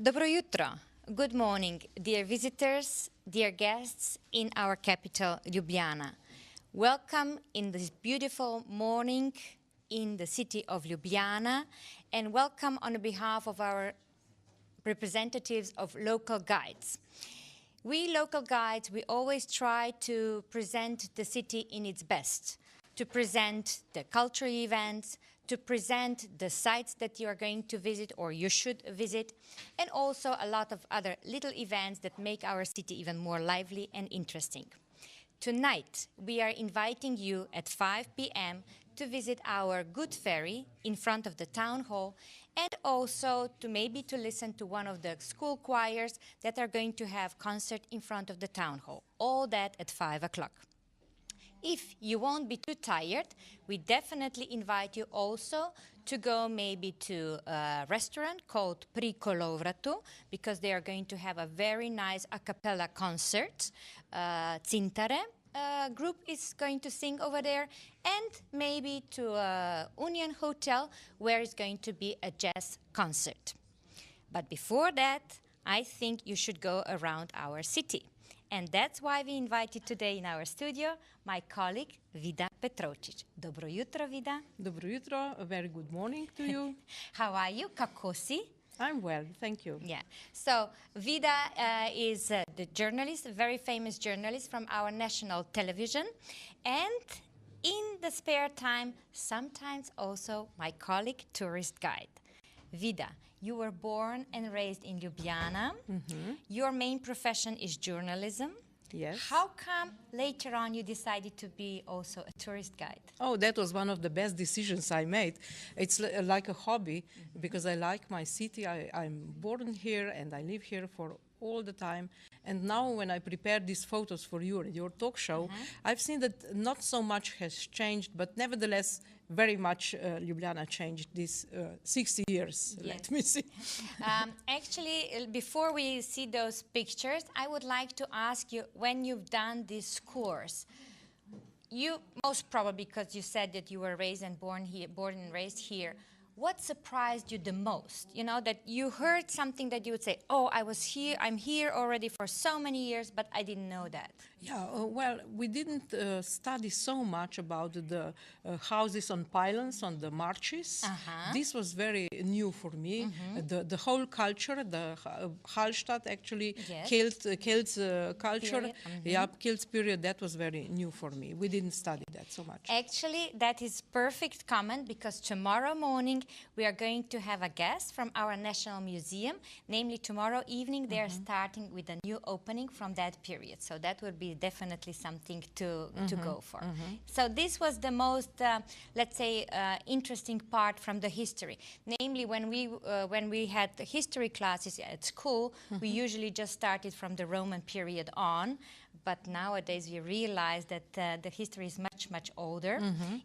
Dobro jutro. Good morning, dear visitors, dear guests in our capital, Ljubljana. Welcome in this beautiful morning in the city of Ljubljana, and welcome on behalf of our representatives of local guides. We local guides, we always try to present the city in its best, to present the cultural events, to present the sites that you are going to visit or you should visit, and also a lot of other little events that make our city even more lively and interesting. Tonight, we are inviting you at 5 p.m. to visit our good ferry in front of the town hall, and also to maybe to listen to one of the school choirs that are going to have concert in front of the town hall. All that at 5 o'clock. If you won't be too tired, we definitely invite you also to go maybe to a restaurant called Pri Kolovratu, because they are going to have a very nice a cappella concert. Cintare group is going to sing over there, and maybe to Union Hotel, where is going to be a jazz concert. But before that, I think you should go around our city. And that's why we invited today in our studio my colleague, Vida Petrovčič. Dobro jutro, Vida. Dobro jutro, a very good morning to you. How are you? Kako si? I'm well, thank you. Yeah. So, Vida is the journalist, a very famous journalist from our national television. And in the spare time, sometimes also my colleague, tourist guide. Vida, you were born and raised in Ljubljana. Mm-hmm. Your main profession is journalism. Yes. How come later on you decided to be also a tourist guide? Oh, that was one of the best decisions I made. It's like a hobby, because I like my city. I'm born here and I live here for all the time. And now when I prepare these photos for you and your talk show, I've seen that not so much has changed, but nevertheless, very much Ljubljana changed these 60 years, yes. Let me see. Actually, before we see those pictures, I would like to ask you, when you've done this course, you most probably, because you said that you were raised and born and raised here, what surprised you the most? You know, that you heard something that you would say, oh, I'm here already for so many years, but I didn't know that. Yeah, well, we didn't study so much about the houses on pylons, on the marches. This was very new for me. The whole culture, the Hallstatt actually, Kelt's culture, Kelt's period, that was very new for me. We didn't study that so much. Actually, that is perfect comment, because tomorrow morning we are going to have a guest from our National Museum. Namely, tomorrow evening they are starting with a new opening from that period. So that would be definitely something to go for. So this was the most, let's say, interesting part from the history. Namely, when we had the history classes at school, we usually just started from the Roman period on. But nowadays we realize that the history is much, much older.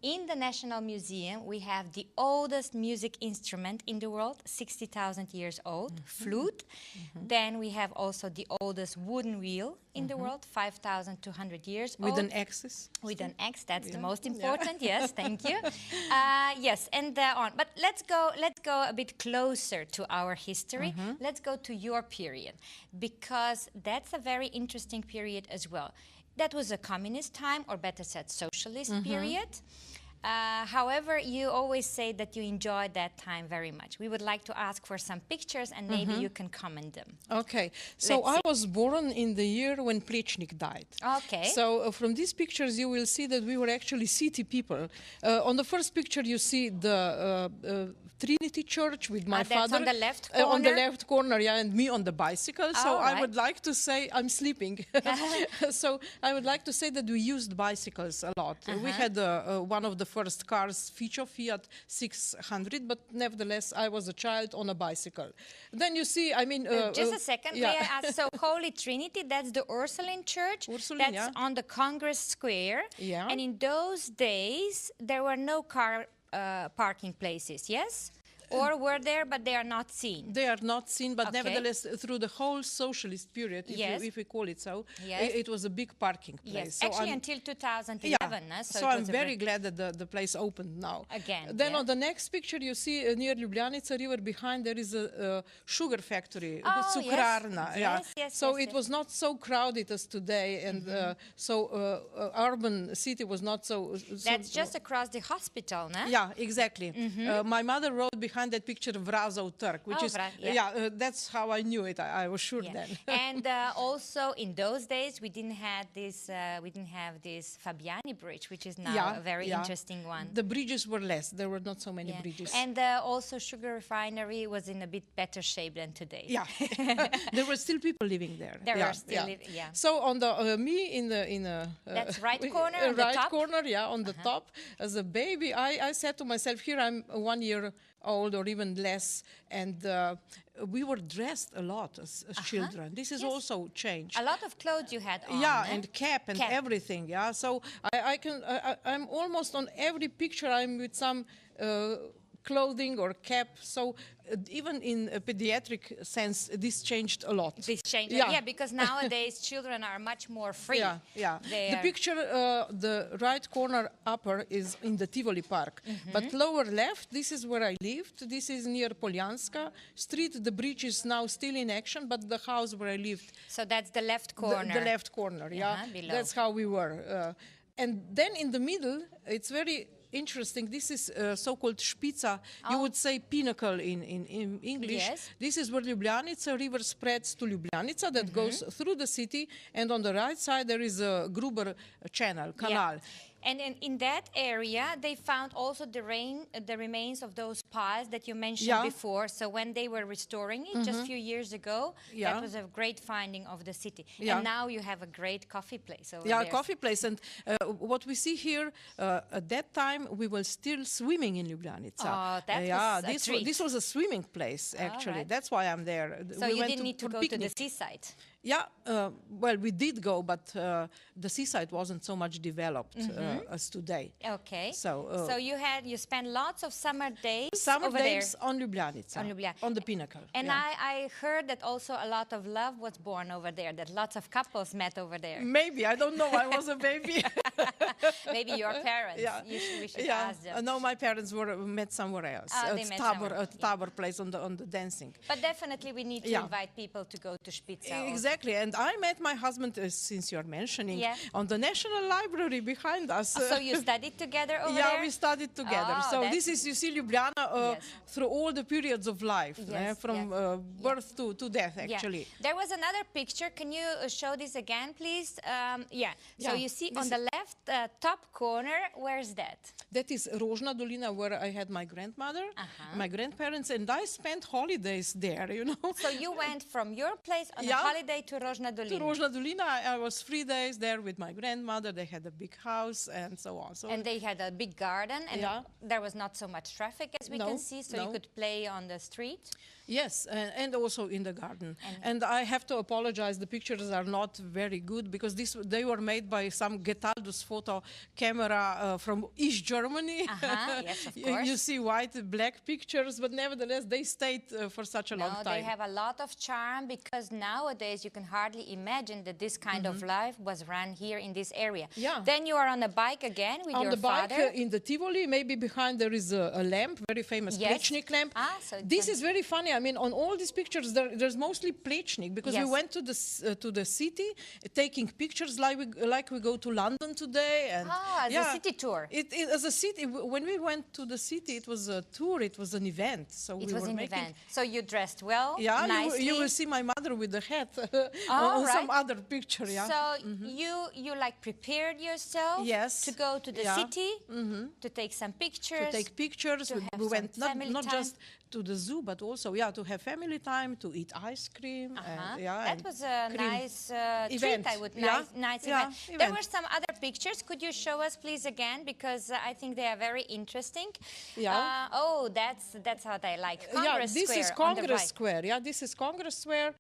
In the National Museum, we have the oldest music instrument in the world, 60,000 years old, flute. Then we have also the oldest wooden wheel in the world, 5,200 years old. With an axis? With an X, that's the most important, yes, thank you. Yes, and on. But let's go a bit closer to our history. Let's go to your period, because that's a very interesting period as well. That was a communist time, or better said, socialist period. However, you always say that you enjoyed that time very much. We would like to ask for some pictures, and maybe you can comment them. Okay, so I was born in the year when Plečnik died. Okay. So from these pictures you will see that we were actually city people. On the first picture you see the Trinity Church with my father. That's on the left corner? On the left corner, yeah, and me on the bicycle. So right. I would like to say, I'm sleeping. So I would like to say that we used bicycles a lot. We had one of the first cars, Fiat 600, but nevertheless I was a child on a bicycle. Then you see, I mean... just a second, may I ask, so Holy Trinity, that's the Ursuline Church? That's on the Congress Square. Yeah. And in those days, there were no car parking places, yes? Or were there, but they are not seen? They are not seen, but Okay. nevertheless, through the whole socialist period, if we call it so, Yes. it was a big parking place. Yes, So actually I'm- until 2011. So it I'm was a very glad that the place opened now. Again, Then yeah. on the next picture, you see near Ljubljana River behind there is a sugar factory, Oh, the cukrarna. yes. Yeah. Yes, yes, So yes, it yes. was not so crowded as today, and urban city was not so. That's just across the hospital, no? Yeah, exactly. My mother wrote behind that picture Vrazov Trg, which Oh, is yeah. that's how I knew it. I was sure Yeah. then. And also in those days we didn't have this Fabiani bridge, which is now a very interesting one. The bridges were less. There were not so many bridges. And also sugar refinery was in a bit better shape than today. Yeah, there were still people living there. There were still living, yeah. So on the me in That's right corner on the right top? corner, yeah, on the top. As a baby, I said to myself, here I'm 1 year old or even less, and we were dressed a lot as children. This is also changed. A lot of clothes you had on. Yeah, eh? and cap and Cap. everything. Yeah, so I'm almost on every picture. I'm with some clothing or cap. So even in a pediatric sense, this changed a lot. This changed, Yeah. because nowadays children are much more free. Yeah, yeah. They The are- picture, the right corner upper is in the Tivoli Park. But lower left, this is where I lived. This is near Poljanska Street. The bridge is now still in action, but the house where I lived, So that's the left corner. the left corner, yeah. below. That's how we were. And then in the middle, it's very interesting. This is so-called Špica. You would say pinnacle in English. Yes. This is where Ljubljanica river spreads to Ljubljanica that goes through the city. And on the right side, there is a Gruber channel, canal. And in that area, they found also the remains of those piles that you mentioned before. So when they were restoring it just a few years ago, that was a great finding of the city. Yeah. And now you have a great coffee place over Yeah, there. coffee place. And what we see here, at that time, we were still swimming in Ljubljanica. Oh, that yeah, was a treat. this was a swimming place, actually. right. That's why I'm there. So We you went didn't need to for go to the picnic. seaside. Yeah, well, we did go, but the seaside wasn't so much developed as today. Okay. So, So you spent lots of summer days summer over days there. on Ljubljanica, On Ljubljana. on the pinnacle. And yeah. I heard that also a lot of love was born over there, that lots of couples met over there. Maybe, I don't know, I was a baby. Maybe your parents. Yeah. We should Yeah, ask them. no, my parents were met somewhere else. Oh, they at met Tabor, somewhere, at Tabor place on the dancing. But definitely we need to Yeah. invite people to go to Špica. also. Exactly, and I met my husband, since you're mentioning, Yeah. on the National Library behind us. So you studied together over Yeah, there? we studied together. Oh, So that's- this is, you see, Ljubljana Yes. through all the periods of life, Yes, from yes. birth to death, actually. Yeah. There was another picture. Can you show this again, please? Yeah. So Yeah, you see this on the left top corner, where's that? That is Rožna Dolina, where I had my grandmother, my grandparents, and I spent holidays there, you know. So you went from your place on a Yeah. holiday to Rožna To Dolina. Rožna Dolina, I was 3 days there with my grandmother. They had a big house and so on. So And they had a big garden, and Yeah. there was not so much traffic as we No, can see, so you no. could play on the street. yes, and also in the garden. And I have to apologize, the pictures are not very good because they were made by some Getaldus photo camera from East Germany. Yes, of You course. see white, black pictures, but nevertheless they stayed for such a long No, time. they have a lot of charm because nowadays you can hardly imagine that this kind of life was run here in this area. Yeah. Then you are on a bike again with On your the bike father. in the Tivoli, maybe behind there is a lamp, very famous Yes. Plečnik lamp. So it's This is very funny. I mean, on all these pictures, there's mostly Plečnik because we Yes. went to the city, taking pictures like we go to London today. And as a city tour. As a city, when we went to the city, it was a tour. It was an event. So It we was were an making. event. So you dressed well, Yeah, nicely. you will see my mother with the hat Oh, on some right. other picture. Yeah. So you like prepared yourself Yes. to go to the Yeah. city, to take some pictures. To take pictures. to We have went some family not time. just to the zoo, but also to have family time, to eat ice cream. And, That and was a cream. nice treat, Event. I would Yeah. nice Yeah, event. There event. were some other pictures. Could you show us, please, again? Because I think they are very interesting. Yeah. Oh, that's what I like. Congress this Square is on the Congress right. Square. Yeah, this is Congress Square.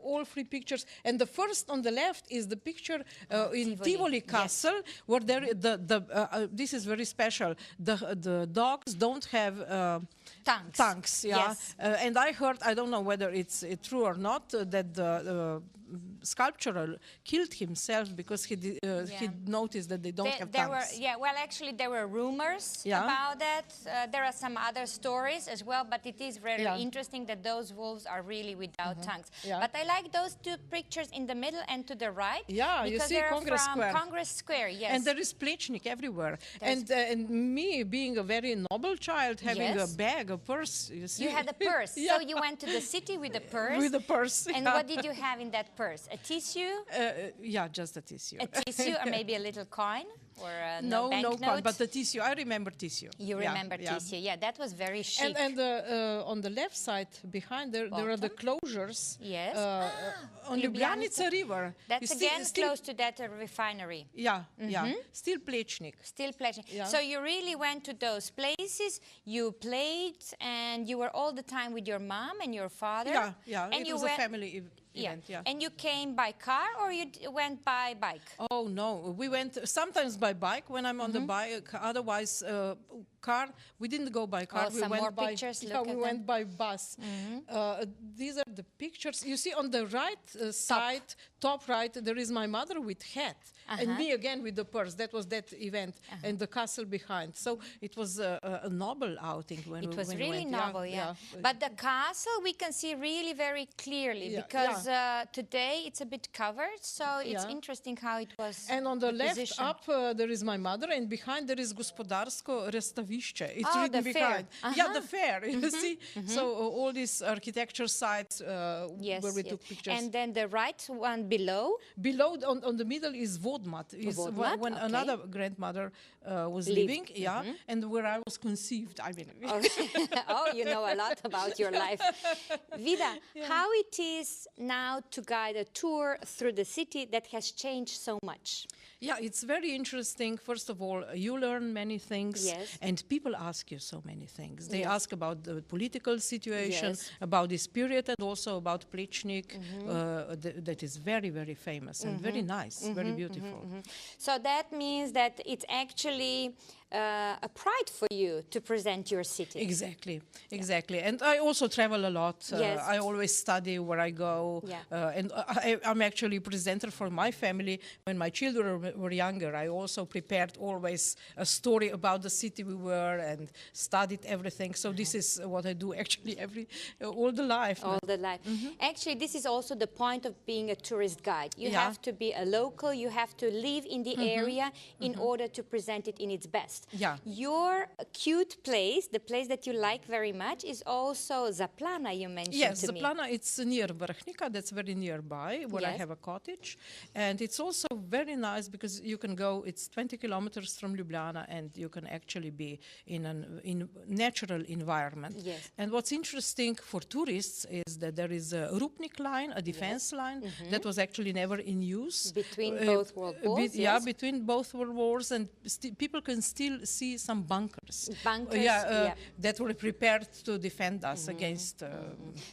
all three pictures. And the first on the left is the picture in Tivoli Castle, where this is very special. The dogs don't have tongues. Yeah. Yes. And I heard, I don't know whether it's true or not, that the sculptor killed himself because he noticed that they don't have tongues. Well, actually, there were rumors about that. There are some other stories as well, but it is very interesting that those wolves are really without tongues. But I like those two pictures in the middle and to the right. Yeah, you see Congress Square. Congress Square, yes. And there is Plečnik everywhere. And me, being a very noble child, having a bag, a purse, you see. You had a purse. So you went to the city with a purse. With a purse. And what did you have in that purse? A tissue? Yeah, just a tissue. A tissue or maybe a little coin? Or no banknote? coin, but the tissue. I remember tissue. You remember tissue. Yeah, that was very chic. And on the left side behind there are the closures. Yes. On Ljubljana River. That's again close to that refinery. Yeah, yeah. Still Plečnik. Still Plečnik. Yeah. So you really went to those places, you played, and you were all the time with your mom and your father? Yeah, yeah. And it was a family event, yeah. And you came by car or you went by bike? Oh, no. We went sometimes by bike when I'm on the bike. Otherwise, car. We didn't go by car. We went by pictures. We went by bus. These are the pictures. You see on the right side, top right, there is my mother with hat. And me again with the purse. That was that event. And the castle behind. So it was a noble outing when we went. It was really noble, yeah. But the castle we can see really very clearly because today it's a bit covered. So it's interesting how it was. And on the left up there is my mother, and behind there is Gospodarsko Razstavišče. It's written behind. Yeah, the fair. You see? So all these architecture sites where we took pictures. And then the right one below? Below, on the middle is Vodmat. When another grandmother was living, and where I was conceived. I mean. Oh, you know a lot about your life. Vida, how it is now to guide a tour through the city that has changed so much? Yeah, it's very interesting. First of all, you learn many things, and people ask you so many things. They ask about the political situation, about this period, and also about Plečnik, that is very, very famous and very nice, very beautiful. So that means that it's actually a pride for you to present your city. Exactly, exactly. And I also travel a lot. I always study where I go. And I'm actually a presenter for my family. When my children were younger, I also prepared always a story about the city we were and studied everything. So this is what I do actually all the life. All the life. Actually, this is also the point of being a tourist guide. You have to be a local, you have to live in the area in order to present it in its best. Yeah. Your cute place, the place that you like very much, is also Zaplana, you mentioned to me. Yes, Zaplana, it's near Vrhnika, that's very nearby, where I have a cottage. And it's also very nice because you can go, it's 20 kilometers from Ljubljana, and you can actually be in a natural environment. Yes. And what's interesting for tourists is that there is a Rupnik line, a defense line, that was actually never in use. Between both world wars, Yeah, between both world wars, and people can still see some bunkers. Bunkers, that were prepared to defend us against So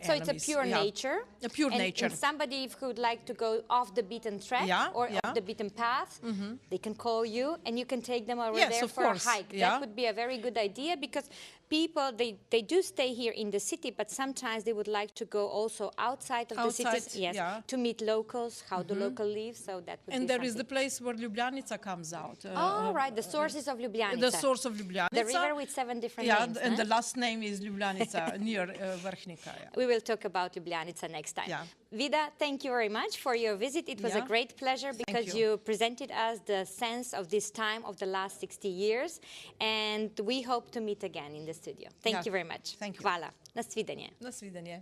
enemies. it's a pure nature. A pure nature. And somebody who would like to go off the beaten track or off the beaten path, they can call you and you can take them over there for a hike. That would be a very good idea because people, they do stay here in the city, but sometimes they would like to go also outside of the city to meet locals, how the local lives. So that would and be there is the place where Ljubljanica comes out. Right, the sources of Ljubljanica. The source of Ljubljanica. The river with 7 different names. And the last name is Ljubljanica, near Vrhnika. We will talk about Ljubljanica next time. Vida, thank you very much for your visit. It was a great pleasure because you presented us the sense of this time of the last 60 years. And we hope to meet again in the studio. Thank you very much. Thank you. Hvala. Na svidanje. Na svidanje.